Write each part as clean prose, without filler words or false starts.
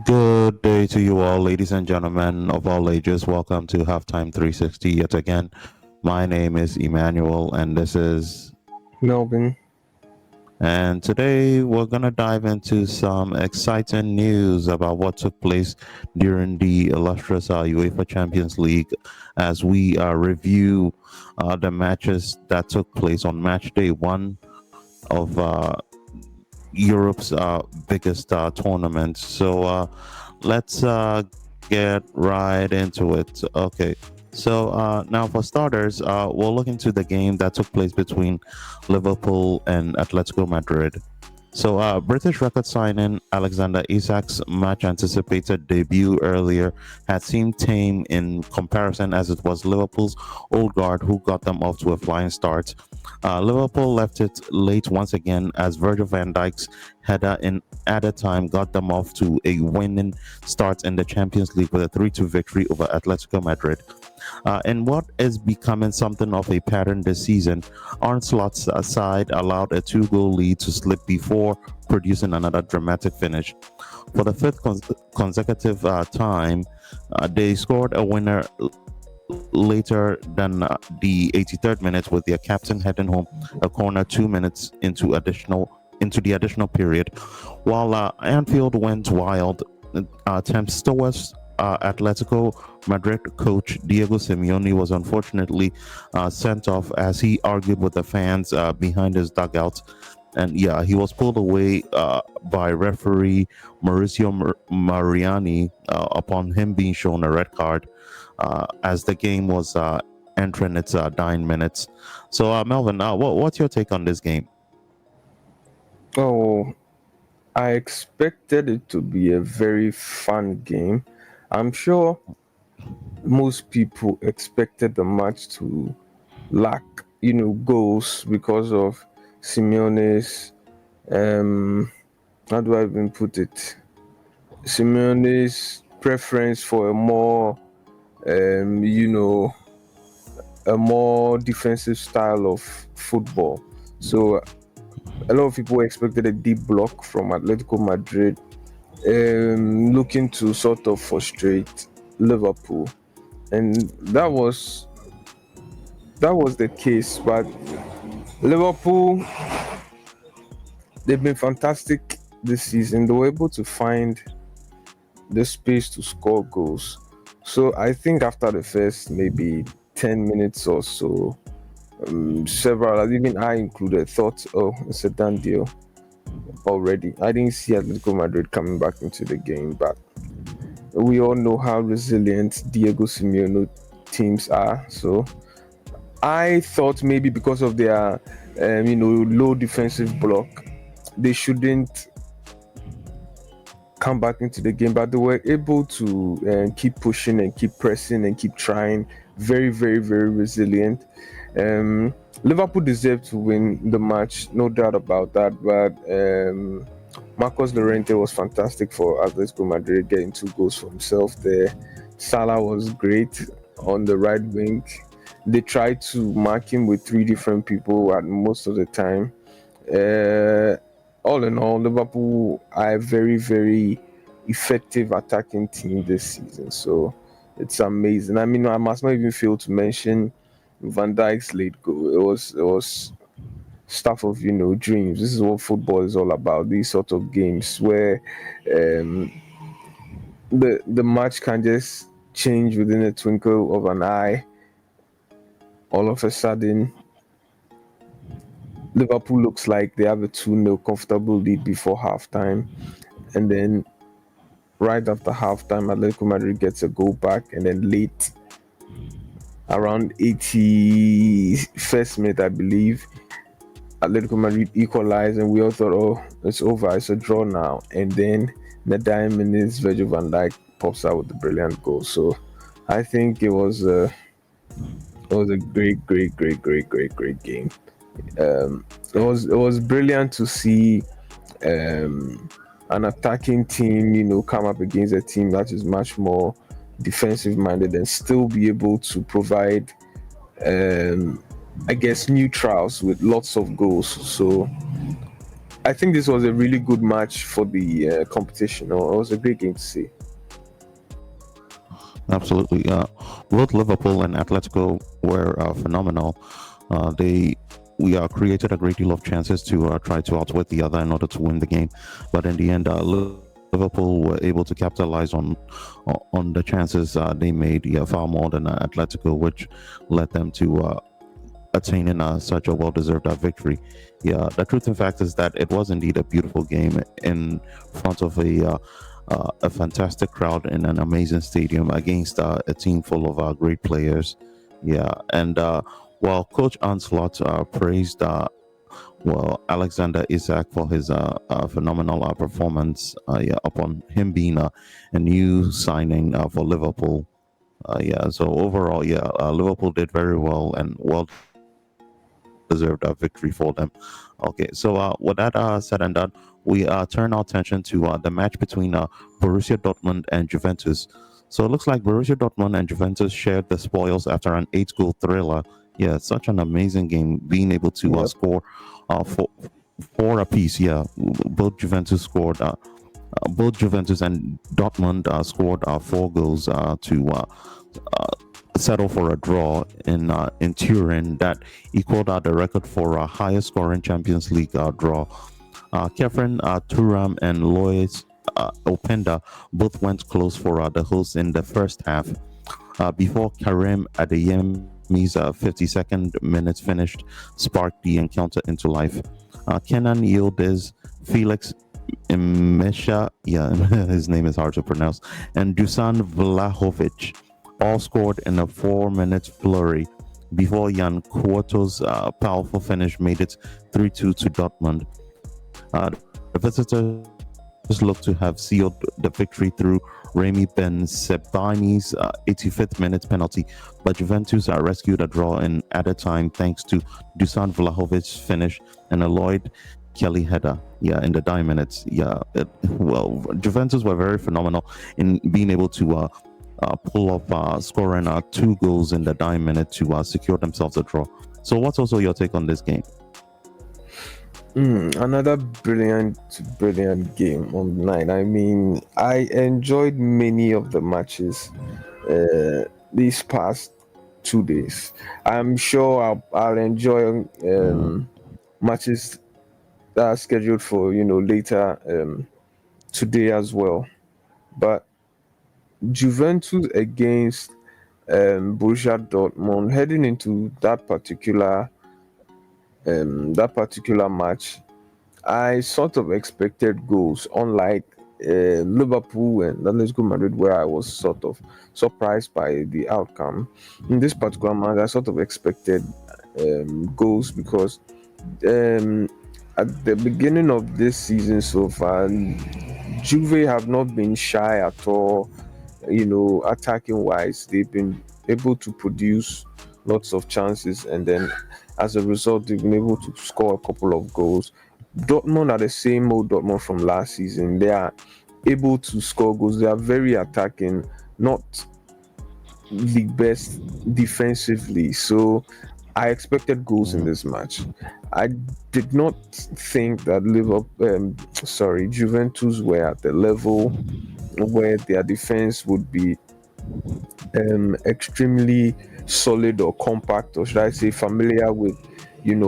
Good day to you all, ladies and gentlemen of all ages. Welcome to Halftime 360 yet again. My name is Emmanuel, and this is. Melbourne. And today we're going to dive into some exciting news about what took place during the illustrious UEFA Champions League as we review the matches that took place on match day one of Europe's biggest tournament. So let's get right into it. Okay. So now, for starters, we'll look into the game that took place between Liverpool and Atletico Madrid. So, British record signing Alexander Isak's much anticipated debut earlier had seemed tame in comparison, as it was Liverpool's old guard who got them off to a flying start. Liverpool left it late once again as Virgil van Dijk's header in added time got them off to a winning start in the Champions League with a 3-2 victory over Atletico Madrid. In what is becoming something of a pattern this season, Arnslot's side allowed a two-goal lead to slip before producing another dramatic finish. For the fifth consecutive time, they scored a winner later than the 83rd minute, with their captain heading home a corner 2 minutes into the additional period. While Anfield went wild, tempestuous Atletico Madrid coach Diego Simeone was unfortunately sent off as he argued with the fans behind his dugout. And yeah, he was pulled away by referee Mauricio Mariani upon him being shown a red card as the game was entering its dying minutes. So, Melvin, what's your take on this game? Oh, I expected it to be a very fun game. I'm sure most people expected the match to lack, goals because of Simeone's how do I even put it? Simeone's preference for um, you know, a more defensive style of football. So a lot of people expected a deep block from Atletico Madrid, looking to sort of frustrate Liverpool, and that was the case. But Liverpool, they've been fantastic this season. They were able to find the space to score goals. So I think after the first maybe 10 minutes or so, several, even I included, thought, "Oh, it's a done deal already." I didn't see Atletico Madrid coming back into the game, but we all know how resilient Diego Simeone teams are. So I thought maybe because of their low defensive block, they shouldn't come back into the game, but they were able to keep pushing and keep pressing and keep trying. Very, very, very resilient. Liverpool deserved to win the match, no doubt about that. But Marcos Llorente was fantastic for Atletico Madrid, getting two goals for himself there. Salah was great on the right wing. They tried to mark him with three different people at most of the time. Uh, all in all, Liverpool are a very, very effective attacking team this season. So it's amazing. I mean, I must not even fail to mention Van Dijk's late goal. It was stuff of dreams. This is what football is all about. These sort of games where um, the match can just change within a twinkle of an eye. All of a sudden, Liverpool looks like they have a 2-0 comfortable lead before halftime, and then right after halftime, Atletico Madrid gets a goal back, and then late, around 81st minute, I believe, Atletico Madrid equalized, and we all thought, "Oh, it's over, it's a draw now." And then in the dying minutes, Virgil van Dijk pops out with a brilliant goal. So I think it was a great, great, great, great, great, great game. It was brilliant to see um, an attacking team, come up against a team that is much more defensive minded and still be able to provide, I guess, neutrals with lots of goals. So I think this was a really good match for the competition. Or it was a great game to see. Absolutely. Both Liverpool and Atletico were phenomenal. They we created a great deal of chances to try to outwit the other in order to win the game, but in the end, Liverpool were able to capitalize on the chances they made, yeah, far more than Atletico, which led them to attaining such a well-deserved victory. Yeah, the truth, in fact, is that it was indeed a beautiful game in front of a fantastic crowd in an amazing stadium against a team full of great players. Yeah, and while Coach Anslot praised Alexander Isak for his phenomenal performance, yeah, upon him being a new signing for Liverpool. Yeah, so overall, yeah, Liverpool did very well and well deserved victory for them. Okay, so with that said and done, we turn our attention to the match between Borussia Dortmund and Juventus. So it looks like Borussia Dortmund and Juventus shared the spoils after an 8-goal thriller. Yeah, such an amazing game, being able to Yeah. score four apiece. Yeah, both Juventus scored. Both Juventus and Dortmund scored 4 goals to settle for a draw in Turin that equaled the record for highest scoring Champions League draw. Kefren Turam and Lois Openda both went close for the hosts in the first half before Karim Adeyemi's 52nd minutes finished sparked the encounter into life. Kenan Yildiz, Felix Mesha, yeah, his name is hard to pronounce, and Dusan Vlahovic all scored in a 4 minute flurry before Jan Kuoto's powerful finish made it 3-2 to Dortmund. The visitors look to have sealed the victory through Remy Ben Sebani's 85th minute penalty, but Juventus rescued a draw in added time thanks to Dusan Vlahovic's finish and a Lloyd Kelly header. Yeah, in the dying minutes. Yeah, well, Juventus were very phenomenal in being able to pull off scoring 2 goals in the dying minute to secure themselves a draw. So, what's also your take on this game? Another brilliant, brilliant game on the night. I mean, I enjoyed many of the matches these past 2 days. I'm sure I'll enjoy matches that are scheduled for later today as well. But Juventus against Borussia Dortmund, heading into that particular match, I sort of expected goals, unlike Liverpool and Atletico Madrid, where I was sort of surprised by the outcome. In this particular match, I sort of expected goals because um, at the beginning of this season so far, Juve have not been shy at all. Attacking wise, they've been able to produce lots of chances, and then as a result, they've been able to score a couple of goals. Dortmund are the same old Dortmund from last season. They are able to score goals. They are very attacking, not the best defensively. So I expected goals in this match. I did not think that Juventus were at the level where their defense would be extremely solid or compact, or should I say, familiar with,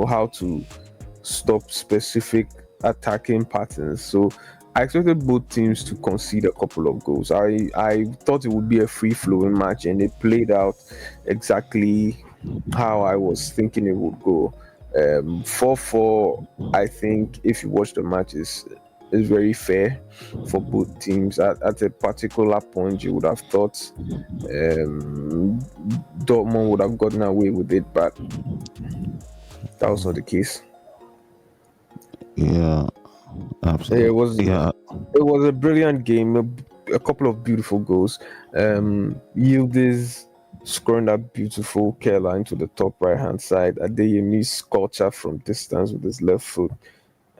how to stop specific attacking patterns. So I expected both teams to concede a couple of goals. I thought it would be a free flowing match, and it played out exactly how I was thinking it would go. 4-4, I think, if you watch the match, is very fair for both teams. At a particular point, you would have thought Dortmund would have gotten away with it, but that was not the case. Yeah, It absolutely. was Yeah, it was a brilliant game, a couple of beautiful goals. Yildiz scoring that beautiful curler into the top right hand side. Adeyemi's sculpture from distance with his left foot.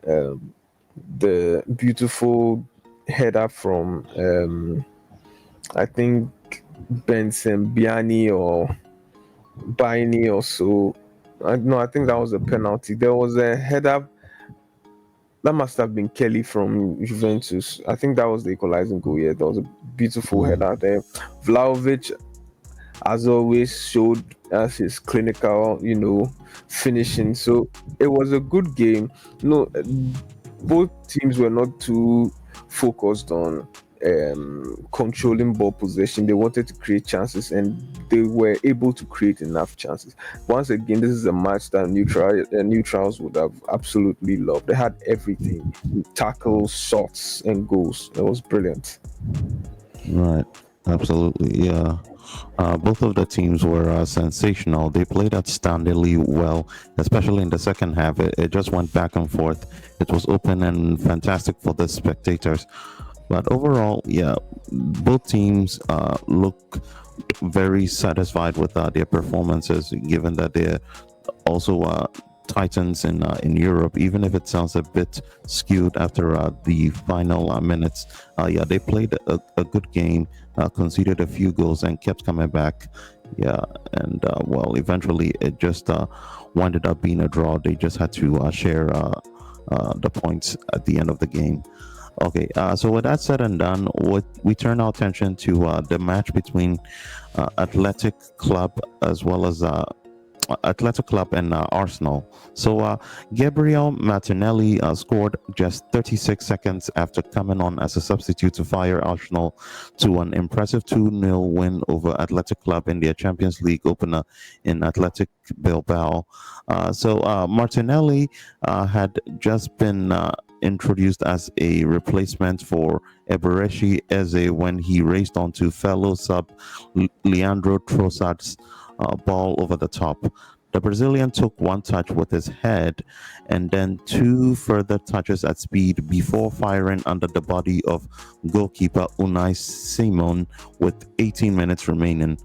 The beautiful header from I think Benson Biani or Baini or so. No, I think that was a penalty. There was a header That must have been Kelly from Juventus. I think that was the equalizing goal. Yeah, that was a beautiful header there. Vlahovic, as always, showed us his clinical, finishing. So it was a good game. No, both teams were not too focused on controlling ball possession. They wanted to create chances, and they were able to create enough chances. Once again, this is a match that neutrals would have absolutely loved. They had everything: tackles, shots, and goals. It was brilliant. Right. Absolutely. Yeah. Both of the teams were sensational. They played outstandingly well, especially in the second half. It just went back and forth. It was open and fantastic for the spectators. But overall, yeah, both teams look very satisfied with their performances, given that they're also titans in Europe. Even if it sounds a bit skewed after the final minutes, yeah, they played a good game, conceded a few goals, and kept coming back. Yeah, and well, eventually it just winded up being a draw. They just had to share the points at the end of the game. Okay, so with that said and done, what we turn our attention to the match between Athletic Club as well as Athletic Club and Arsenal. So Gabriel Martinelli scored just 36 seconds after coming on as a substitute to fire Arsenal to an impressive 2-0 win over Athletic Club in their Champions League opener in Athletic Bilbao. So Martinelli had just been introduced as a replacement for Eberechi Eze when he raced onto fellow sub Leandro Trossard's ball over the top. The Brazilian took one touch with his head and then two further touches at speed before firing under the body of goalkeeper Unai Simon with 18 minutes remaining.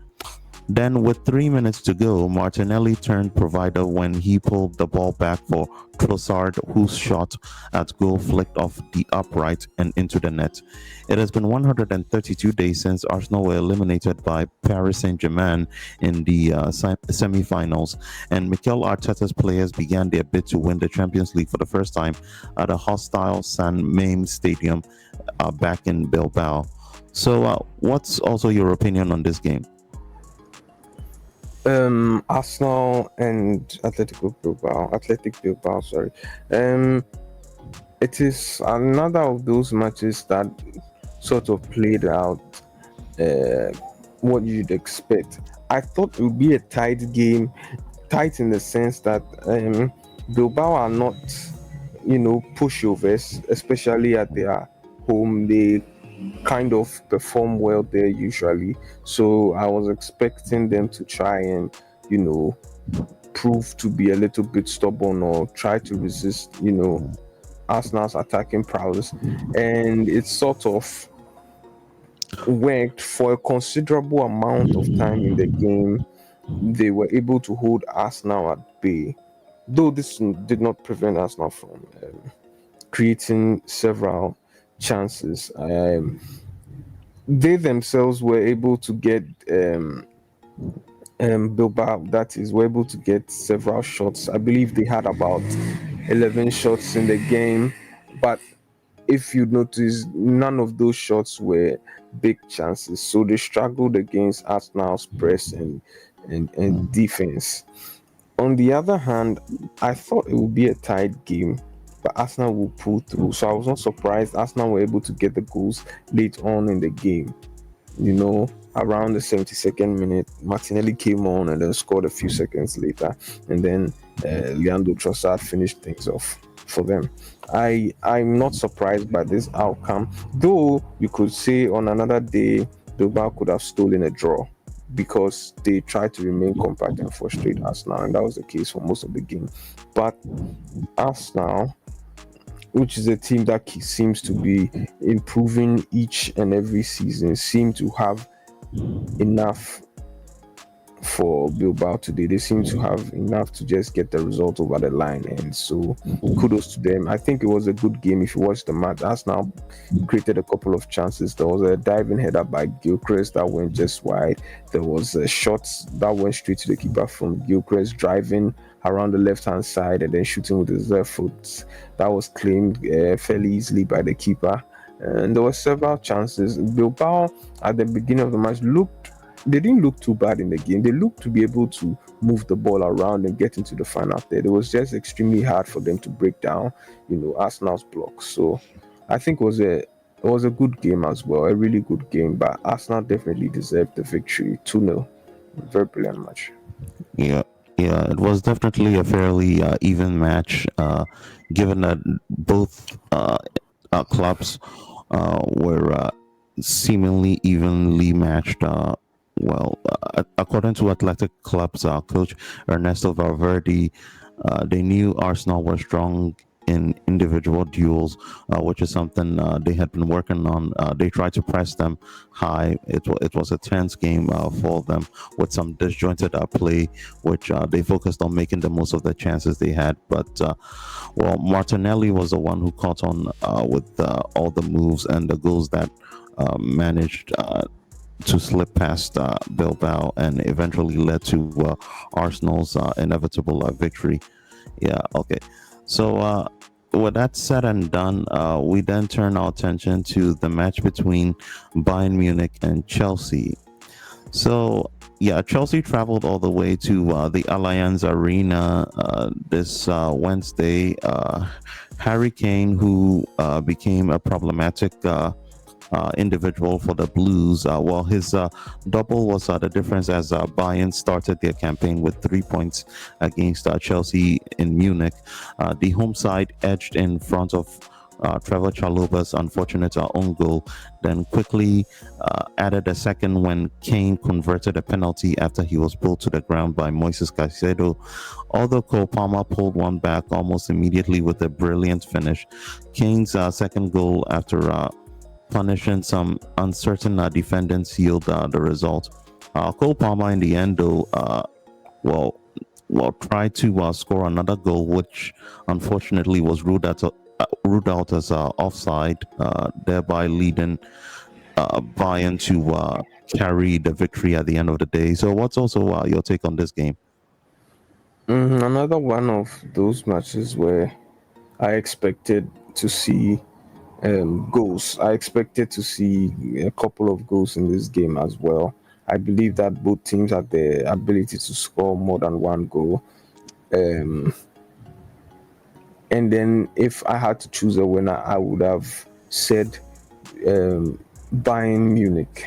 Then, with 3 minutes to go, Martinelli turned provider when he pulled the ball back for Trossard, whose shot at goal flicked off the upright and into the net. It has been 132 days since Arsenal were eliminated by Paris Saint-Germain in the semi-finals, and Mikel Arteta's players began their bid to win the Champions League for the first time at a hostile San Mamés stadium back in Bilbao. So, what's also your opinion on this game? Arsenal and Athletic Bilbao, sorry. Um, it is another of those matches that sort of played out uh, what you'd expect. I thought it would be a tight game, tight in the sense that Bilbao are not, pushovers, especially at their home. They kind of perform well there usually. So I was expecting them to try and, you know, prove to be a little bit stubborn or try to resist, Arsenal's attacking prowess. And it sort of worked for a considerable amount of time in the game. They were able to hold Arsenal at bay. Though this did not prevent Arsenal from creating several chances. They themselves were able to get Bilbao, that is, were able to get several shots. I believe they had about 11 shots in the game, but if you notice, none of those shots were big chances. So they struggled against Arsenal's press and defense. On the other hand, I thought it would be a tight game, but Arsenal will pull through. So I was not surprised Arsenal were able to get the goals late on in the game. Around the 72nd minute, Martinelli came on and then scored a few seconds later, and then Leandro Trossard finished things off for them. I'm not surprised by this outcome, though you could say on another day Bilbao could have stolen a draw because they tried to remain compact and frustrate Arsenal, and that was the case for most of the game. But Arsenal, which is a team that seems to be improving each and every season, seem to have enough for Bilbao today. They seem to have enough to just get the result over the line, and so kudos to them. I think it was a good game. If you watch the match, Arsenal created a couple of chances. There was a diving header by Gilchrist that went just wide. There was a shot that went straight to the keeper from Gilchrist driving around the left hand side and then shooting with his left foot. That was claimed fairly easily by the keeper. And there were several chances. Bilbao at the beginning of the match they didn't look too bad in the game. They looked to be able to move the ball around and get into the final third. It was just extremely hard for them to break down, Arsenal's blocks. So I think it was a good game as well, a really good game. But Arsenal definitely deserved the victory, 2-0. Very brilliant match. Yeah, yeah, it was definitely a fairly even match, given that both clubs were seemingly evenly matched. According to Athletic Club's coach Ernesto Valverde, they knew Arsenal were strong in individual duels, which is something they had been working on. They tried to press them high. It was a tense game for them with some disjointed play, which they focused on making the most of the chances they had. But Martinelli was the one who caught on with all the moves and the goals that managed to slip past Bilbao and eventually led to Arsenal's inevitable victory. Yeah, okay. So, with that said and done, we then turn our attention to the match between Bayern Munich and Chelsea. So, yeah, Chelsea traveled all the way to the Allianz Arena this Wednesday. Harry Kane, who became a problematic individual for the Blues. His double was the difference as Bayern started their campaign with 3 points against Chelsea in Munich. The home side edged in front of Trevor Chaloba's unfortunate own goal, then quickly added a second when Kane converted a penalty after he was pulled to the ground by Moises Caicedo. Although Cole Palmer pulled one back almost immediately with a brilliant finish, Kane's second goal after punishing some uncertain defendants sealed the result. Cole Palmer, in the end, though, well, tried to score another goal, which unfortunately was ruled out as offside, thereby leading Bayern to carry the victory at the end of the day. So, what's also your take on this game? Another one of those matches where I expected to see goals. I expected to see a couple of goals in this game as well. I believe that both teams had the ability to score more than one goal. Um, and then if I had to choose a winner, I would have said Bayern Munich.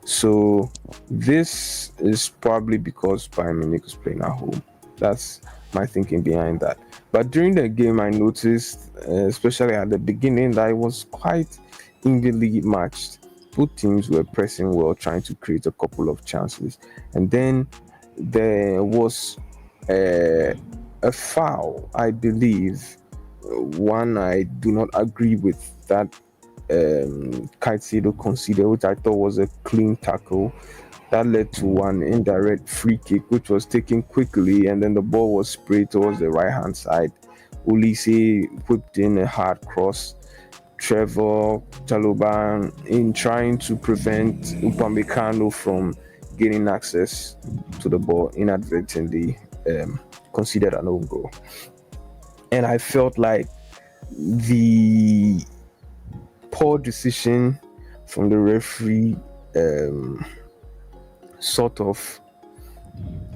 So this is probably because Bayern Munich is playing at home. That's my thinking behind that. But during the game, I noticed, especially at the beginning, that it was quite evenly matched. Both teams were pressing well, trying to create a couple of chances, and then there was a foul, I believe. One I do not agree with that Caicedo conceded, which I thought was a clean tackle. That led to one indirect free kick, which was taken quickly, and then the ball was sprayed towards the right hand side. Ulise whipped in a hard cross. Trevor Chaloba, in trying to prevent Upamecano from gaining access to the ball, inadvertently conceded an own goal. And I felt like the poor decision from the referee sort of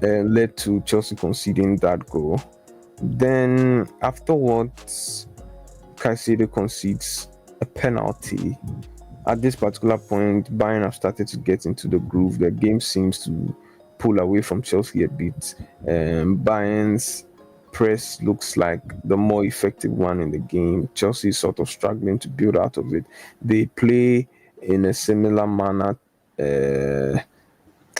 led to Chelsea conceding that goal. Then afterwards, Caicedo concedes a penalty. At this particular point, Bayern have started to get into the groove. The game seems to pull away from Chelsea a bit. Bayern's press looks like the more effective one in the game. Chelsea is sort of struggling to build out of it. They play in a similar manner,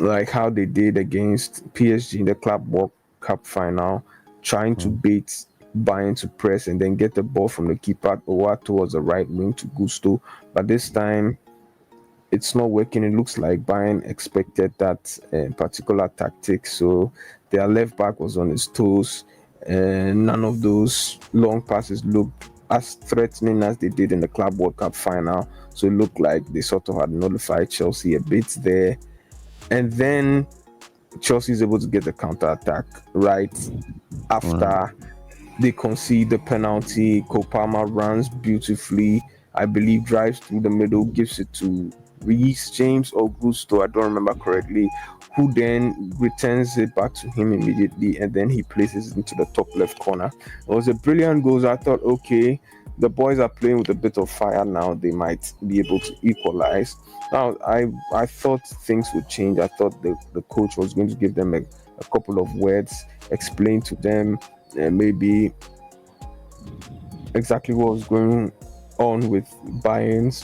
like how they did against PSG in the Club World Cup final, trying to bait Bayern to press and then get the ball from the keeper over towards the right wing to Gusto. But this time, it's not working. It looks like Bayern expected that particular tactic, so their left back was on his toes, and none of those long passes looked as threatening as they did in the Club World Cup final. So it looked like they sort of had nullified Chelsea a bit there. And then Chelsea is able to get the counter attack right Right. after they concede the penalty. Kopama runs beautifully. I believe drives through the middle, gives it to Reese James or Gusto, I don't remember correctly, who then returns it back to him immediately, and then he places it into the top left corner. It was a brilliant goal. So I thought, okay, the boys are playing with a bit of fire now. They might be able to equalize. Now, I thought things would change. I thought the coach was going to give them a couple of words, explain to them maybe exactly what was going on with Bayern's,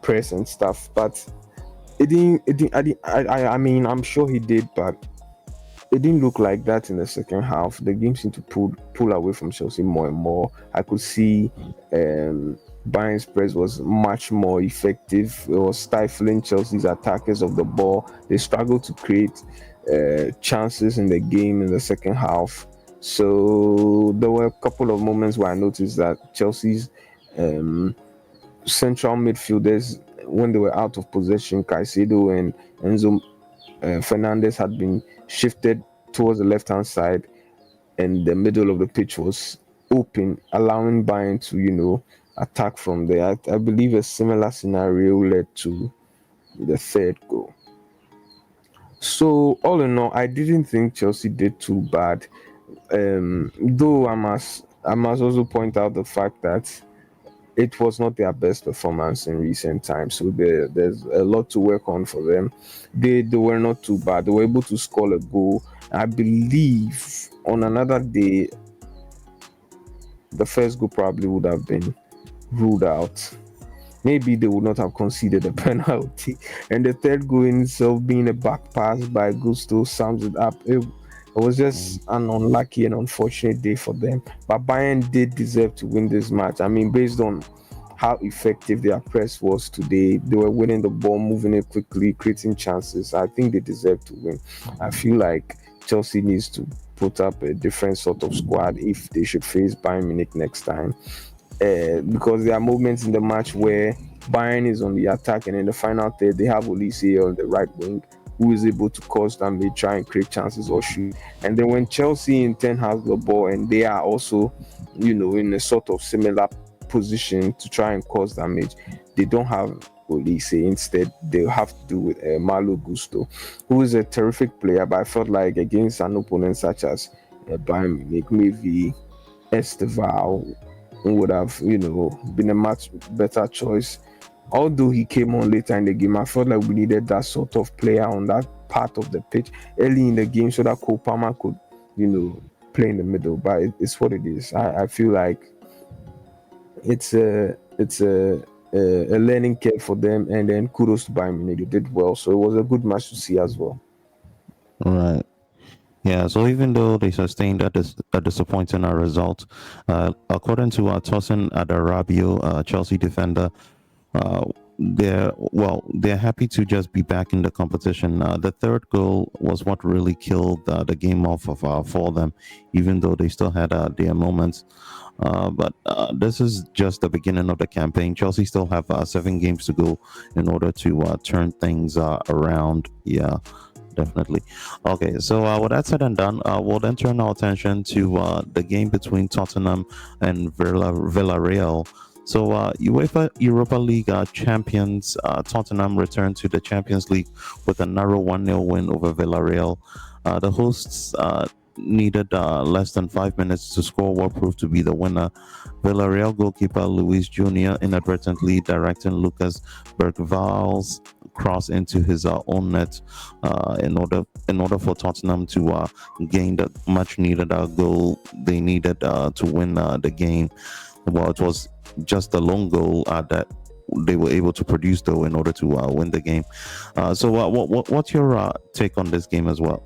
press and stuff. But it didn't. It didn't. I mean, I'm sure he did, but it didn't look like that in the second half. The game seemed to pull away from Chelsea more and more. I could see Bayern's press was much more effective. It was stifling Chelsea's attackers of the ball. They struggled to create chances in the game in the second half. So there were a couple of moments where I noticed that Chelsea's um, central midfielders, when they were out of possession, Caicedo and Enzo Fernandez had been shifted towards the left hand side, and the middle of the pitch was open, allowing Bayern to, attack from there. I believe a similar scenario led to the third goal. So all in all, I didn't think Chelsea did too bad. Though I must also point out the fact that it was not their best performance in recent times. So there's a lot to work on for them. They were not too bad. They were able to score a goal. I believe on another day, the first goal probably would have been ruled out. Maybe they would not have conceded a penalty. And the third goal in itself being a back pass by Gusto sums it up. It was just Mm. an unlucky and unfortunate day for them. But Bayern did deserve to win this match. I mean, based on how effective their press was today, they were winning the ball, moving it quickly, creating chances. I think they deserve to win. I feel like Chelsea needs to put up a different sort of squad if they should face Bayern Munich next time, because there are moments in the match where Bayern is on the attack, and in the final third, they have Olise on the right wing who is able to cause damage, try and create chances or shoot. And then when Chelsea in 10 has the ball and they are also, in a sort of similar position to try and cause damage, they don't have Olise. Instead, they have to do with Malo Gusto, who is a terrific player. But I felt like against an opponent such as Bayern Munich, maybe Esteval would have, been a much better choice. Although he came on later in the game, I felt like we needed that sort of player on that part of the pitch early in the game so that Cole Palmer could, play in the middle. But it's what it is. I feel like it's a learning curve for them, and then kudos to Bayern Munich. They did well, so it was a good match to see as well. Right. Yeah, so even though they sustained a disappointing result, according to Tosin Adarabio, Chelsea defender, uh, they're happy to just be back in the competition. The third goal was what really killed the game off of for them, even though they still had their moments. But this is just the beginning of the campaign. Chelsea still have 7 games to go in order to turn things around. Yeah, definitely. Okay, so with that said and done, we'll then turn our attention to the game between Tottenham and Villarreal. So, UEFA Europa League champions Tottenham returned to the Champions League with a narrow 1-0 win over Villarreal. The hosts needed less than 5 minutes to score what proved to be the winner. Villarreal goalkeeper Luis Jr. inadvertently directing Lucas Bergval's cross into his own net in order for Tottenham to gain the much needed goal they needed to win the game. Well, it was just a long goal that they were able to produce though in order to win the game. What's your take on this game as well?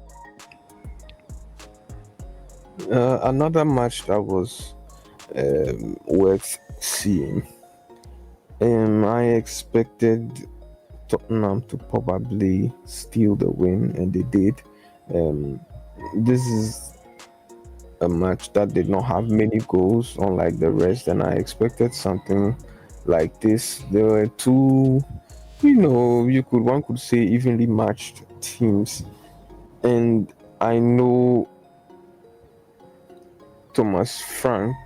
Another match that was worth seeing. I expected Tottenham to probably steal the win, and they did. Um, this is a match that did not have many goals, unlike the rest, and I expected something like this. There were two, one could say evenly matched teams. And I know Thomas Frank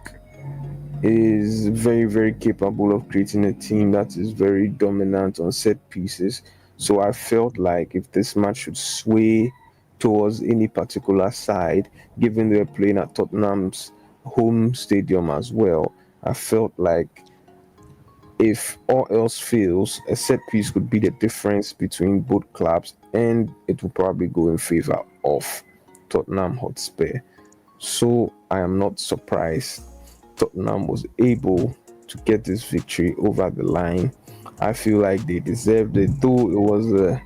is very, very capable of creating a team that is very dominant on set pieces. So I felt like if this match should sway towards any particular side, given they're playing at Tottenham's home stadium as well, I felt like if all else fails, a set piece could be the difference between both clubs, and it will probably go in favor of Tottenham Hotspur. So I am not surprised Tottenham was able to get this victory over the line. I feel like they deserved it, though it was a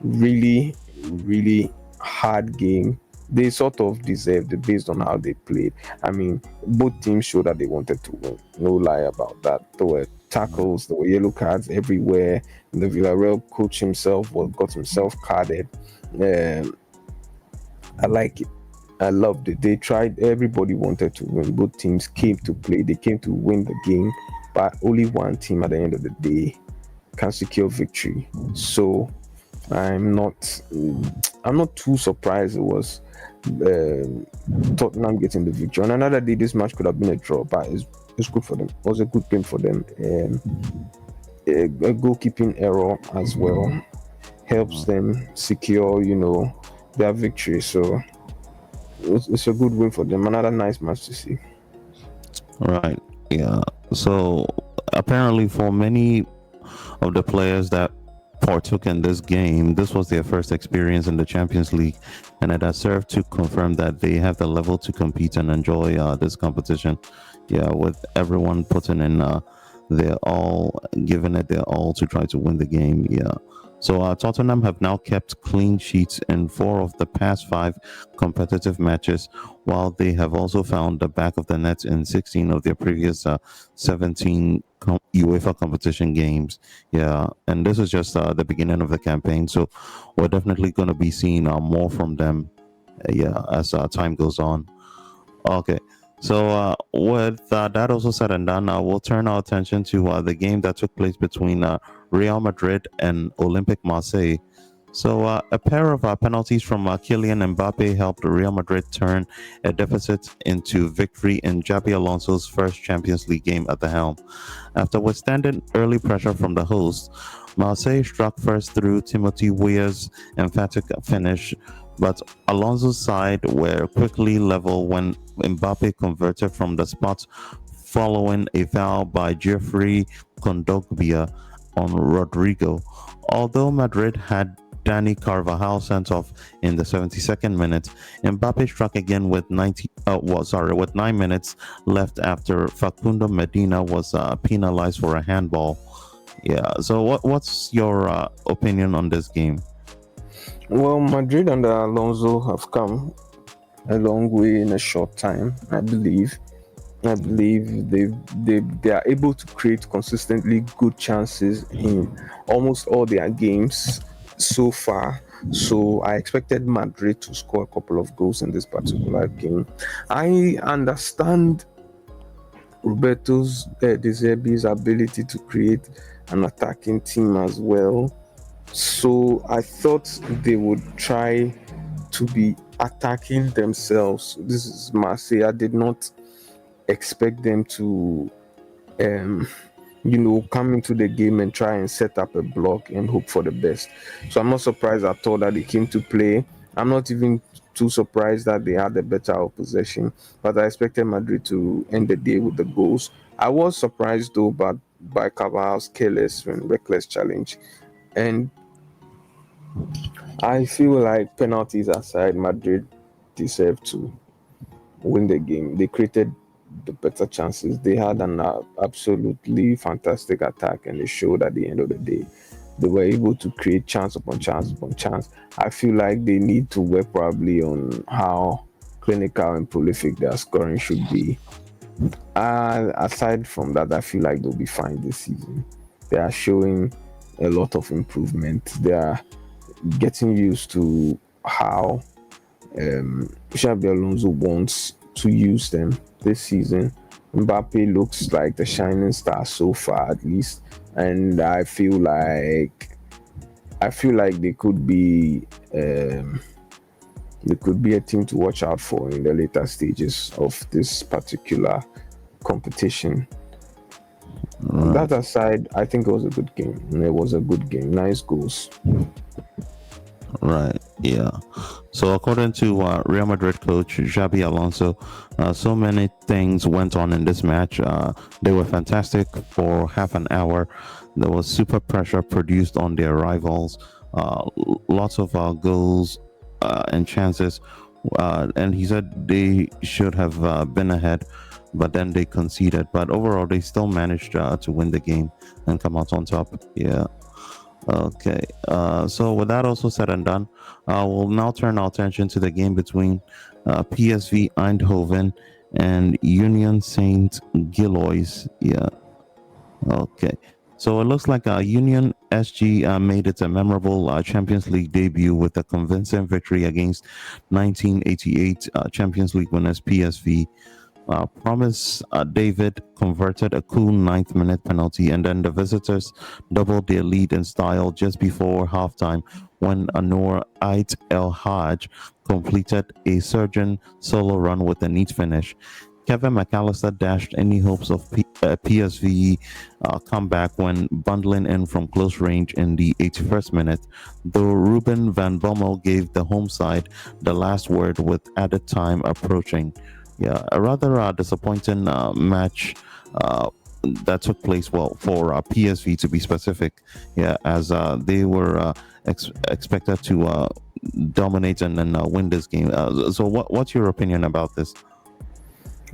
really, really hard game. They sort of deserved it based on how they played. I mean, both teams showed that they wanted to win. No lie about that. There were tackles, there were yellow cards everywhere. The Villarreal coach himself got himself carded. Um, I like it. I loved it. They tried, everybody wanted to win. Both teams came to play, they came to win the game, but only one team at the end of the day can secure victory. So I'm not I'm not too surprised it was um, Tottenham getting the victory. On another day, this match could have been a draw, but it's good for them. It was a good game for them. A goalkeeping error as well helps Mhm. them secure, their victory. So it's a good win for them. Another nice match to see. Right. Yeah. So apparently, for many of the players that partook in this game, this was their first experience in the Champions League, and it has served to confirm that they have the level to compete and enjoy this competition. Yeah, with everyone putting in their all, giving it their all to try to win the game. Yeah. So Tottenham have now kept clean sheets in 4 of the past 5 competitive matches, while they have also found the back of the net in 16 of their previous 17 UEFA competition games. Yeah, and this is just the beginning of the campaign, so we're definitely going to be seeing more from them. Yeah, as time goes on. Okay. So, with that also said and done, we'll turn our attention to the game that took place between Real Madrid and Olympic Marseille. So, a pair of penalties from Kylian Mbappe helped Real Madrid turn a deficit into victory in Xabi Alonso's first Champions League game at the helm. After withstanding early pressure from the hosts, Marseille struck first through Timothy Weah's emphatic finish, but Alonso's side were quickly level when Mbappe converted from the spot following a foul by Jeffrey Kondogbia on Rodrigo. Although Madrid had Danny Carvajal sent off in the 72nd minute, Mbappe struck again with 9 minutes left after Facundo Medina was penalized for a handball. Yeah. So what's your opinion on this game? Well, Madrid under Alonso have come a long way in a short time, I believe. I believe they are able to create consistently good chances in almost all their games so far. So I expected Madrid to score a couple of goals in this particular game. I understand Roberto's De Zerbi's ability to create an attacking team as well. So I thought they would try to be attacking themselves. This is Marseille. I did not expect them to come into the game and try and set up a block and hope for the best. So I'm not surprised at all that they came to play. I'm not even too surprised that they had a better possession, but I expected Madrid to end the day with the goals. I was surprised though, but by Carvajal's careless and reckless challenge, and I feel like penalties aside, Madrid deserved to win the game. They created the better chances. They had an absolutely fantastic attack, and they showed at the end of the day they were able to create chance upon chance upon chance. I feel like they need to work probably on how clinical and prolific their scoring should be. Aside from that, I feel like they'll be fine this season. They are showing a lot of improvement. They are getting used to how Xabi Alonso wants to use them this season. Mbappe looks like the shining star so far, at least, and I feel like they could be It could be a team to watch out for in the later stages of this particular competition. Right. That aside, I think it was a good game. It was a good game. Nice goals. Right. Yeah. So according to Real Madrid coach Xabi Alonso, so many things went on in this match. They were fantastic for half an hour. There was super pressure produced on their rivals. Lots of goals and chances. And he said they should have been ahead, but then they conceded. But overall, they still managed to win the game and come out on top. Yeah. Okay. So with that also said and done, we'll now turn our attention to the game between PSV Eindhoven and Union Saint Gillois. Yeah. Okay. So it looks like Union SG made its a memorable Champions League debut with a convincing victory against 1988 Champions League winners PSV. Promise David converted a cool ninth-minute penalty, and then the visitors doubled their lead in style just before halftime when Anor Ait El Haj completed a surgeon solo run with a neat finish. Kevin McAllister dashed any hopes of PSV comeback when bundling in from close range in the 81st minute, though Ruben van Bommel gave the home side the last word with added time approaching. Yeah, a rather disappointing match that took place, well, for PSV to be specific. Yeah, as they were expected to dominate and then win this game. So, what's your opinion about this?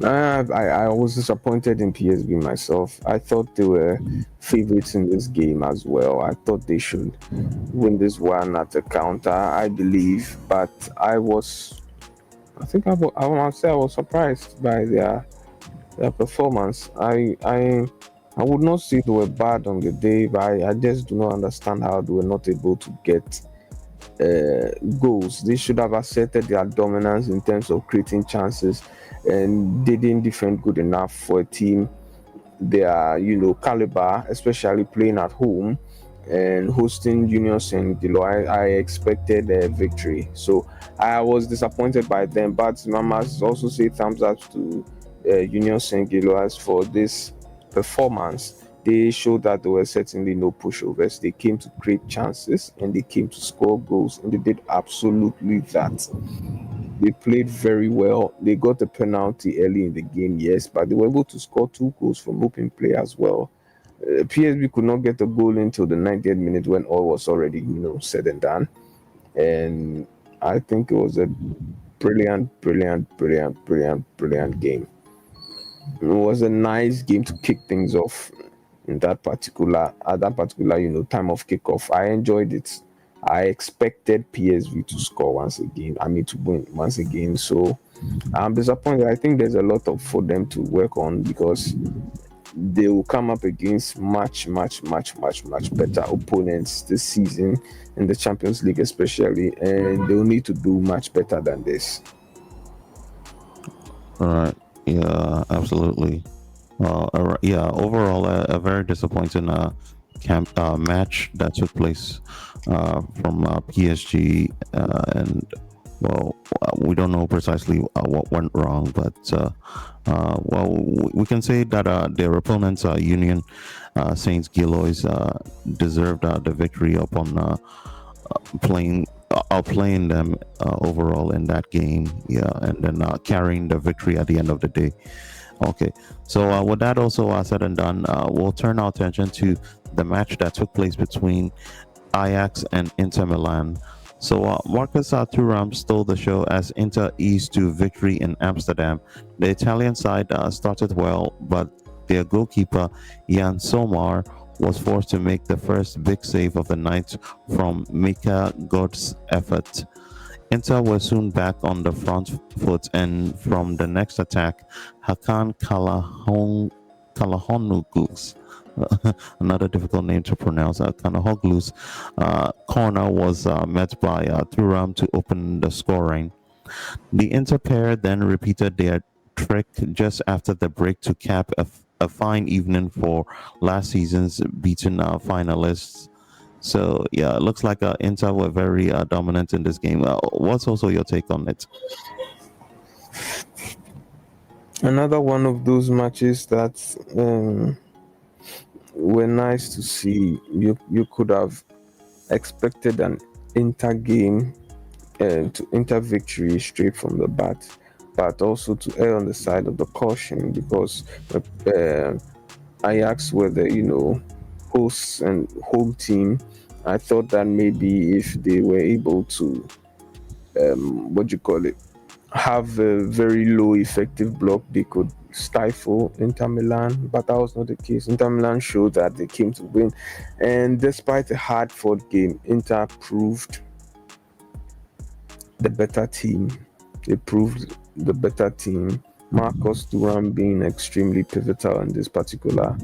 I was disappointed in PSV myself. I thought they were favorites in this game as well. I thought they should win this one at the counter, I believe. But I think I want to say I was surprised by their performance. I would not say they were bad on the day, but I just do not understand how they were not able to get goals. They should have asserted their dominance in terms of creating chances, and they didn't defend good enough for a team their caliber, especially playing at home and hosting Union Saint Gilloise. I expected a victory, so I was disappointed by them. But Mamas also say thumbs up to Union Saint Gilloise for this performance. They showed that there were certainly no pushovers. They came to create chances and they came to score goals, and they did absolutely that. They played very well. They got a penalty early in the game, yes, but they were able to score two goals from open play as well. PSB could not get a goal until the 90th minute when all was already, said and done. And I think it was a brilliant game. It was a nice game to kick things off in that particular at that particular time of kickoff. I enjoyed it. I expected PSV to score once again. I mean to win once again. So I'm disappointed. I think there's a lot of for them to work on because they will come up against much better opponents this season in the Champions League, especially, and they will need to do much better than this. All right. Yeah, absolutely. Yeah, overall, a very disappointing match that took place from PSG, and well, we don't know precisely what went wrong, but well, we can say that their opponents, Union Saints Gillois, deserved the victory upon playing outplaying them overall in that game. Yeah, and then carrying the victory at the end of the day. Okay, so with that also said and done, we'll turn our attention to the match that took place between Ajax and Inter Milan. So Marcus Thuram stole the show as Inter eased to victory in Amsterdam. The Italian side started well, but their goalkeeper Jan Somar was forced to make the first big save of the night from Mika God's effort. Inter were soon back on the front foot, and from the next attack, Hakan Kalahonoglu's another difficult name to pronounce, Kalahoglu's corner was met by Thuram to open the scoring. The Inter pair then repeated their trick just after the break to cap a fine evening for last season's beaten finalists. So yeah, it looks like Inter were very dominant in this game. What's also your take on it? Another one of those matches that were nice to see. You could have expected an Inter game to Inter victory straight from the bat, but also to err on the side of the caution because uh, Ajax were the hosts and home team. I thought that maybe if they were able to what do you call it, have a very low effective block, they could stifle Inter Milan, but that was not the case. Inter Milan showed that they came to win, and despite a hard fought game, Inter proved the better team. They proved the better team. Marcos Thuram being extremely pivotal in this particular,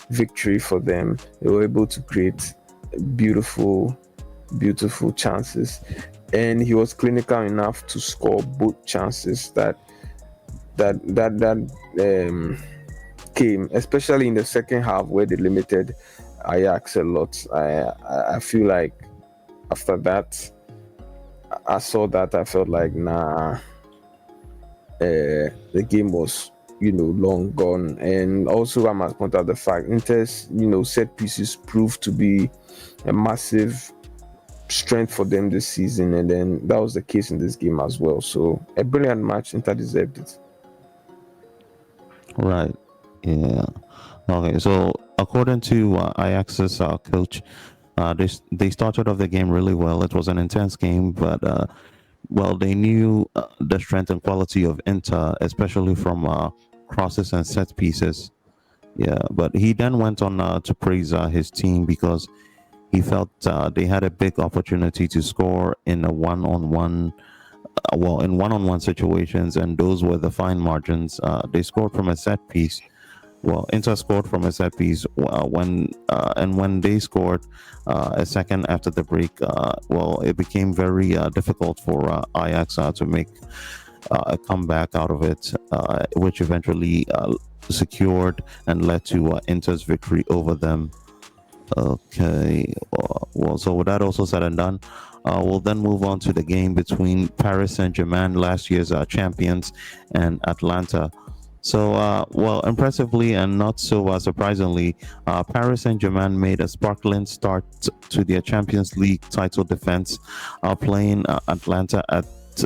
victory for them. They were able to create beautiful, beautiful chances, and he was clinical enough to score both chances that came, especially in the second half where they limited Ajax a lot. I feel like after that, I saw that I felt like the game was long gone. And also I must point out the fact Inter's set pieces proved to be a massive strength for them this season, and then that was the case in this game as well. So a brilliant match. Inter deserved it. Right. Yeah. Okay. So according to Ajax's coach, they started off the game really well. It was an intense game, but well, they knew the strength and quality of Inter, especially from crosses and set pieces. Yeah, but he then went on to praise his team because he felt they had a big opportunity to score in a one-on-one, in one-on-one situations, and those were the fine margins. They scored from a set piece. Well, Inter scored from a set piece when they scored a second after the break. Well, it became very difficult for Ajax to make a comeback out of it, which eventually secured and led to Inter's victory over them. Okay, well, so with that also said and done, we'll then move on to the game between Paris Saint-Germain, last year's champions, and Atlanta. So, well, impressively and not so surprisingly, Paris Saint-Germain made a sparkling start to their Champions League title defense, playing Atlanta at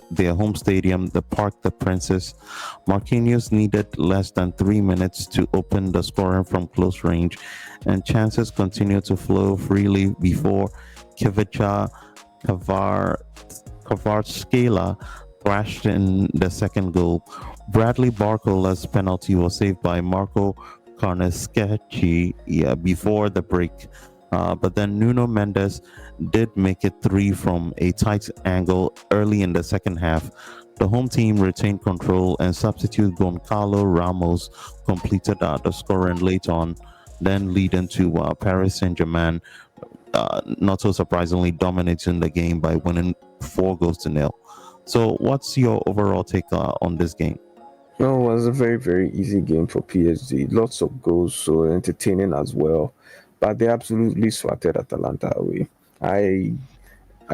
their home stadium, the Parc des Princes. Marquinhos needed less than 3 minutes to open the scoring from close range, and chances continued to flow freely before Kivica Kavar Kvaratskhelia thrashed in the second goal. Bradley Barcola's penalty was saved by Marco Carnesecchi, before the break. But then Nuno Mendes did make it three from a tight angle early in the second half. The home team retained control, and substitute Goncalo Ramos completed the scoring late on, then leading to Paris Saint Germain, not so surprisingly, dominating the game by winning 4 goals to nil. So, what's your overall take on this game? No, it was a very, very easy game for PSG. Lots of goals, so entertaining as well. But they absolutely swatted Atalanta away. I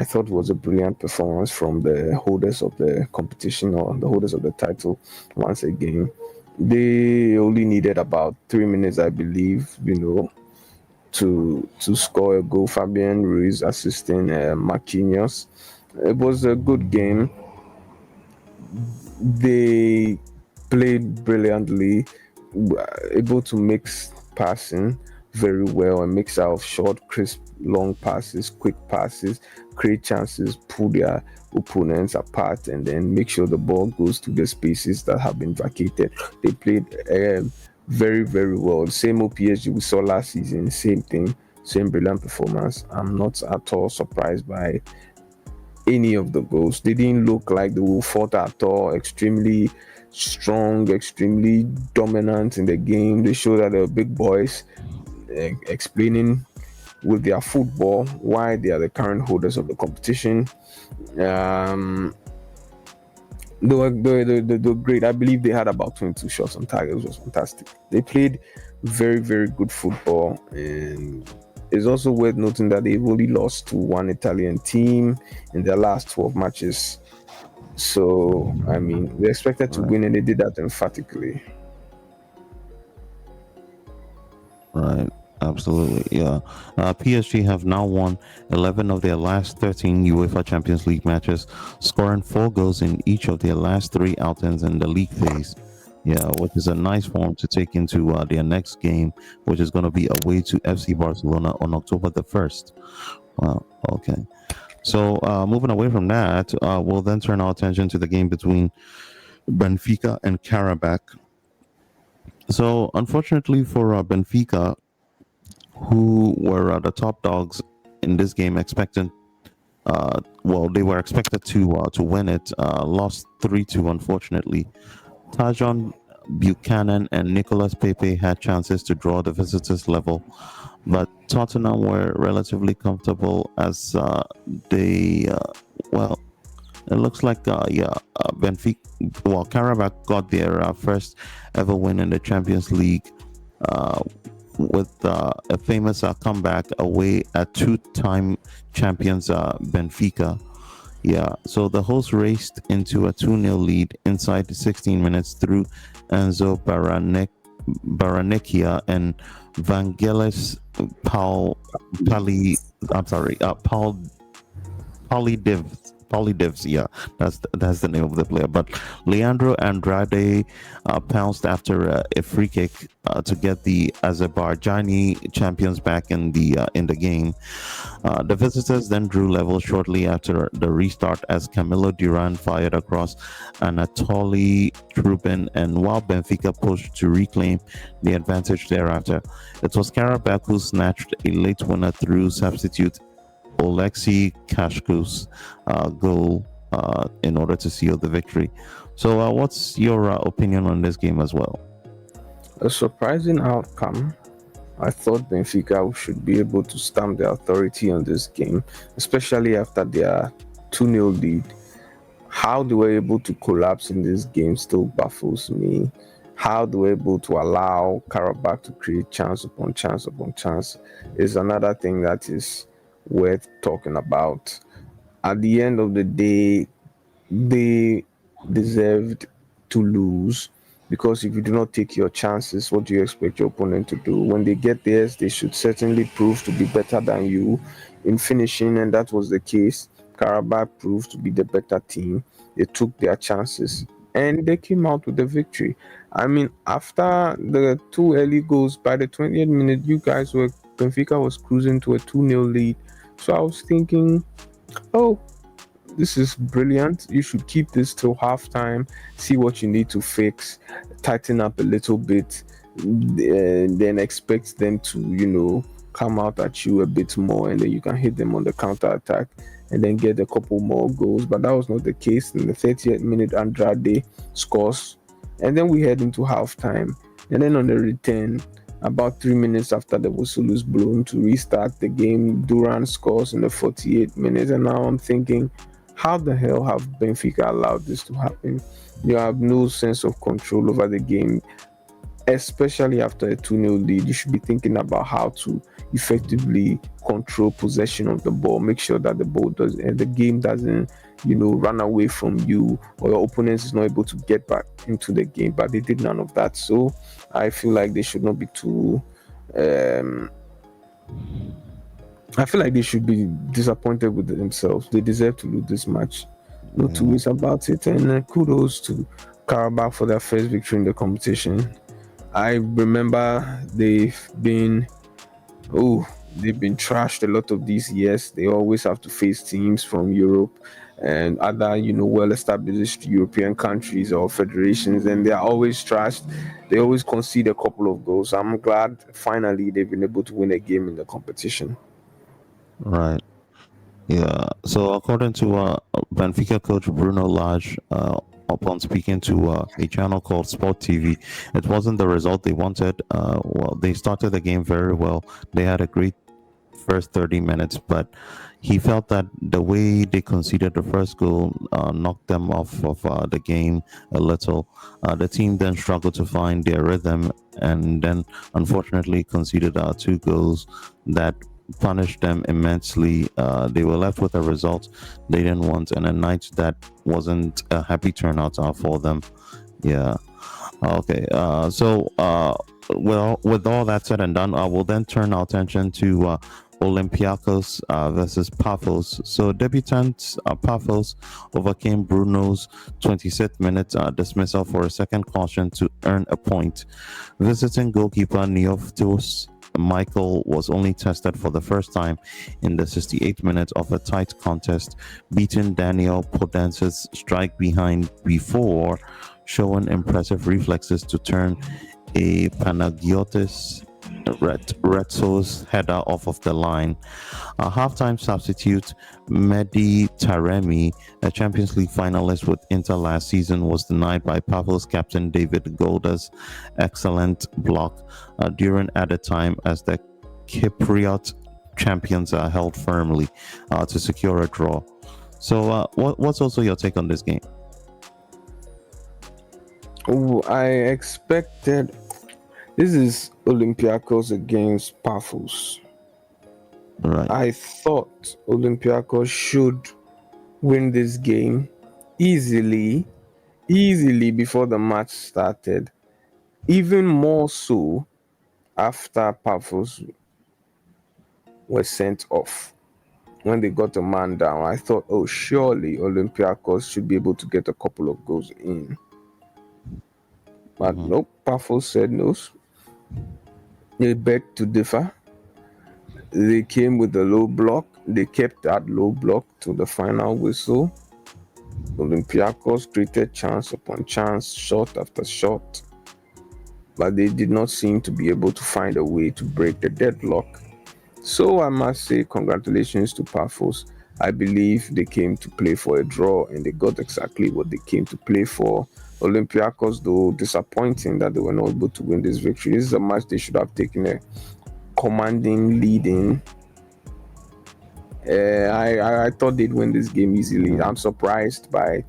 thought it was a brilliant performance from the holders of the competition, or the holders of the title once again. They only needed about 3 minutes, I believe, to score a goal. Fabian Ruiz assisting Marquinhos. It was a good game. They played brilliantly, able to mix passing very well and mix out short, crisp, long passes, quick passes, create chances, pull their opponents apart, and then make sure the ball goes to the spaces that have been vacated. They played very, very well. The same OPSG we saw last season, same thing, same brilliant performance. I'm not at all surprised by any of the goals. They didn't look like they will fought at all. Extremely strong, extremely dominant in the game. They showed that they were big boys, explaining with their football why they are the current holders of the competition. Um, they were great. I believe they had about 22 shots on target. It was fantastic. They played very, very good football, and It's also worth noting that they've only lost to one Italian team in their last 12 matches. So, I mean, they expected to Right. win and they did that emphatically. Right. Absolutely. Yeah. PSG have now won 11 of their last 13 UEFA Champions League matches, scoring 4 goals in each of their last 3 outings in the league phase. Yeah, which is a nice form to take into their next game, which is going to be away to FC Barcelona on October the 1st. Wow. Okay. So, moving away from that, we'll then turn our attention to the game between Benfica and Karabakh. So, unfortunately for Benfica, who were the top dogs in this game, expecting well, they were expected to win it. Lost 3-2, unfortunately. Tajon Buchanan and Nicolas Pepe had chances to draw the visitors' level, but Tottenham were relatively comfortable as they well. It looks like Benfica, well, Karabakh got their first ever win in the Champions League uh, with a famous comeback away at two-time champions Benfica. Yeah, so the hosts raced into a 2-0 lead inside the 16 minutes through Enzo Baranekia and Vangelis Paul Pali. I'm sorry, Polydivs, yeah, that's the name of the player. But Leandro Andrade pounced after a free kick to get the Azerbaijani champions back in the game. The visitors then drew level shortly after the restart as Camilo Duran fired across Anatoly Trubin, and while Benfica pushed to reclaim the advantage thereafter, it was Karabakh who snatched a late winner through substitute Oleksiy Kashku's goal in order to seal the victory. So, what's your opinion on this game as well? A surprising outcome. I thought Benfica should be able to stamp their authority on this game, especially after their 2-0 lead. How they were able to collapse in this game still baffles me. How they were able to allow Karabakh to create chance upon chance upon chance is another thing that is worth talking about. At the end of the day, they deserved to lose because if you do not take your chances, what do you expect your opponent to do? When they get theirs, they should certainly prove to be better than you in finishing, and that was the case. Karabakh proved to be the better team. They took their chances and they came out with the victory. I mean, after the two early goals, by the 20th minute, you guys were Benfica was cruising to a 2-0 lead. So I was thinking, oh, this is brilliant. You should keep this till halftime, see what you need to fix, tighten up a little bit, and then expect them to, come out at you a bit more, and then you can hit them on the counter attack and then get a couple more goals. But that was not the case. In the 30th minute, Andrade scores, and then we head into halftime. And then on the return, about 3 minutes after the whistle is blown to restart the game, Duran scores in the 48th minute. And now I'm thinking, how the hell have Benfica allowed this to happen? You have no sense of control over the game, especially after a 2-0 lead. You should be thinking about how to effectively control possession of the ball, make sure that the ball does and the game doesn't, run away from you or your opponent is not able to get back into the game. But they did none of that. So I feel like they should not be too um I feel like they should be disappointed with themselves. They deserve to lose this match. No two Yeah. ways about it. And kudos to Karabakh for their first victory in the competition. I remember oh they've been trashed a lot of these years. They always have to face teams from Europe and other well established European countries or federations, and they are always trashed. They always concede a couple of goals. I'm glad finally they've been able to win a game in the competition. Right. Yeah. So, according to Benfica coach Bruno Lage, upon speaking to a channel called Sport TV, it wasn't the result they wanted. Well, they started the game very well. They had a great first 30 minutes, but he felt that the way they conceded the first goal knocked them off of the game a little. The team then struggled to find their rhythm and then unfortunately conceded 2 goals that punished them immensely. They were left with a result they didn't want and a night that wasn't a happy turnout for them. Yeah. Okay. Well, with all that said and done, I will then turn our attention to Olympiacos versus Paphos. So debutant Paphos overcame Bruno's 26th minute dismissal for a second caution to earn a point. Visiting goalkeeper Neoftos Michael was only tested for the first time in the 68th minute of a tight contest, beating Daniel Podence's strike behind before showing impressive reflexes to turn a Panagiotis Retso's header off of the line. A halftime substitute, Mehdi Taremi, a Champions League finalist with Inter last season, was denied by Pavlos captain David Golda's excellent block during added time as the Cypriot champions are held firmly to secure a draw. So, what's also your take on this game? Oh, I expected. This is Olympiacos against Paphos. Right. I thought Olympiacos should win this game easily, before the match started. Even more so after Paphos were sent off. When they got a man down, I thought, oh, surely Olympiacos should be able to get a couple of goals in. But nope, Paphos said no. They begged to differ. They came with a low block. They kept that low block to the final whistle. Olympiacos created chance upon chance, shot after shot, but they did not seem to be able to find a way to break the deadlock. So I must say congratulations to Paphos. I believe they came to play for a draw and they got exactly what they came to play for. Olympiacos, though disappointing that they were not able to win this victory. This is a match they should have taken a commanding lead in. I thought they'd win this game easily. I'm surprised by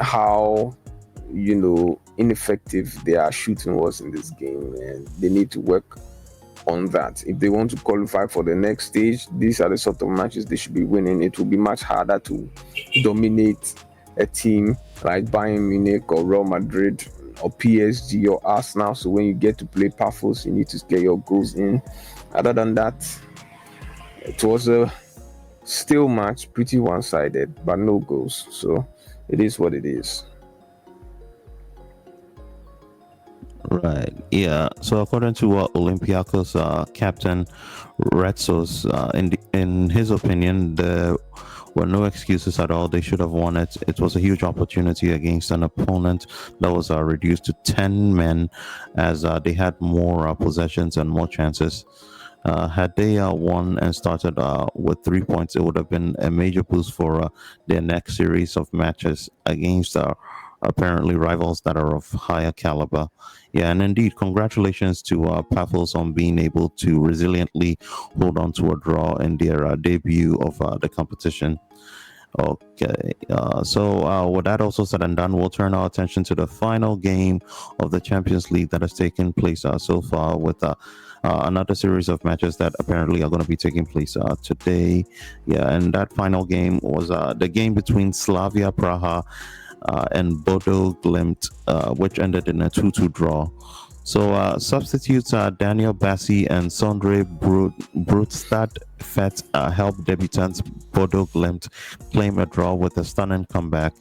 how ineffective their shooting was in this game, and they need to work on that. If they want to qualify for the next stage, these are the sort of matches they should be winning. It will be much harder to dominate a team like Bayern Munich or Real Madrid or PSG or Arsenal. So when you get to play Paphos, you need to get your goals in. Other than that, it was a still match, pretty one-sided, but no goals. So it is what it is. Right. Yeah. So according to Olympiacos captain Retsos, in his opinion, there were no excuses at all. They should have won it. It was a huge opportunity against an opponent that was reduced to 10 men, as they had more possessions and more chances. Had they won and started with 3 points, it would have been a major boost for their next series of matches against apparently rivals that are of higher caliber. Yeah, and indeed, congratulations to Paphos on being able to resiliently hold on to a draw in their debut of the competition. Okay, with that also said and done, we'll turn our attention to the final game of the Champions League that has taken place so far with another series of matches that apparently are going to be taking place today. Yeah, and that final game was the game between Slavia Praha and Bodo Glimt, which ended in a 2-2 draw. So substitutes Daniel Bassi and Sondre Brutstad Fett helped debutants Bodo Glimt claim a draw with a stunning comeback.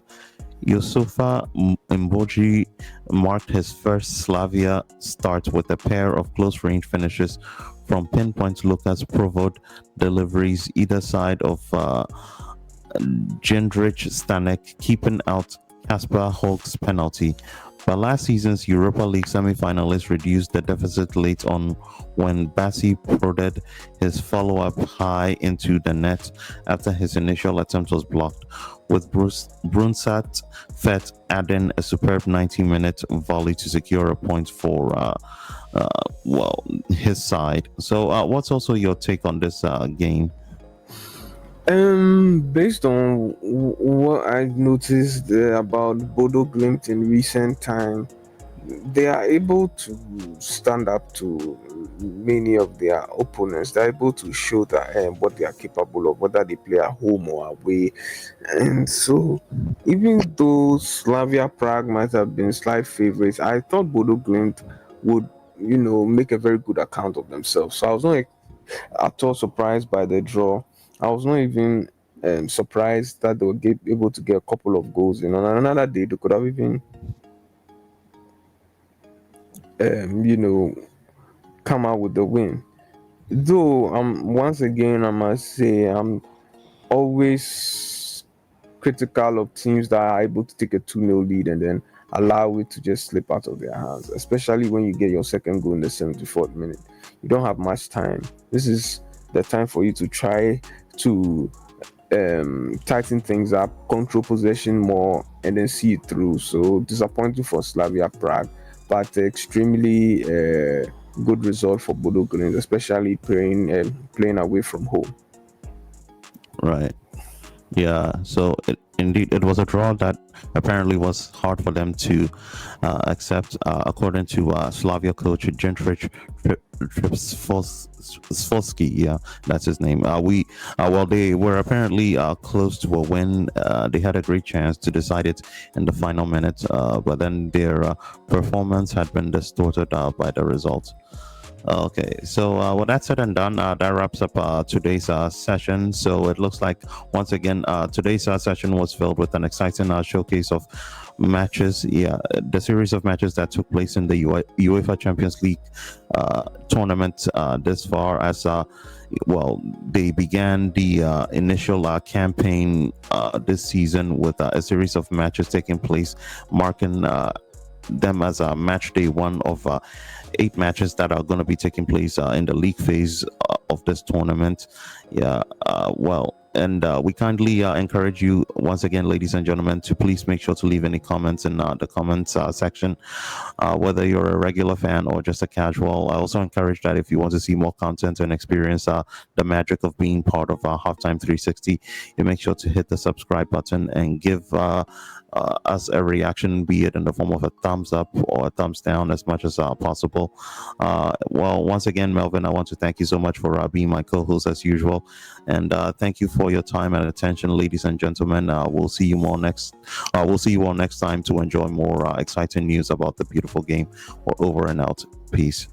Yusufa Mboji marked his first Slavia start with a pair of close-range finishes from pinpoint Lucas Provod deliveries either side of Jindrich Stanek, keeping out Kasper Holk's penalty. But last season's Europa League semi-finalists reduced the deficit late on when Bassi prodded his follow-up high into the net after his initial attempt was blocked, with Brunsat Fett adding a superb 90-minute volley to secure a point for his side. So what's also your take on this game? Based on what I noticed about Bodo Glimt in recent time, they are able to stand up to many of their opponents. They're able to show that what they are capable of, whether they play at home or away. And so, even though Slavia Prague might have been slight favorites, I thought Bodo Glimt would, make a very good account of themselves. So I was not at all surprised by the draw. I was not even surprised that they were able to get a couple of goals. On another day, they could have even, you know, come out with the win. Though, once again, I must say, I'm always critical of teams that are able to take a 2-0 lead and then allow it to just slip out of their hands, especially when you get your second goal in the 74th minute. You don't have much time. This is the time for you to try to tighten things up, control possession more, and then see it through. So disappointing for Slavia Prague, but extremely good result for Bodo Glimt, especially playing away from home. Right. Yeah, so indeed, it was a draw that apparently was hard for them to accept, according to Slavia coach Gentrich Tripsfolsky. Yeah, that's his name. Well, they were apparently close to a win. They had a great chance to decide it in the final minutes, but then their performance had been distorted by the result. Okay, so with that said and done, that wraps up today's session. So it looks like once again, today's session was filled with an exciting showcase of matches. Yeah, the series of matches that took place in the UEFA Champions League tournament this far as well, they began the initial campaign this season with a series of matches taking place, marking them as a match day one of 8 matches that are going to be taking place in the league phase of this tournament. Yeah, well, and we kindly encourage you once again, ladies and gentlemen, to please make sure to leave any comments in the comments section, whether you're a regular fan or just a casual. I also encourage that if you want to see more content and experience the magic of being part of Halftime 360, you make sure to hit the subscribe button and give us a reaction, be it in the form of a thumbs up or a thumbs down, as much as possible. Well, once again, Melvin, I want to thank you so much for being my co-host as usual, and thank you for your time and attention, ladies and gentlemen. We'll see you more next. We'll see you all next time to enjoy more exciting news about the beautiful game. Or over and out. Peace.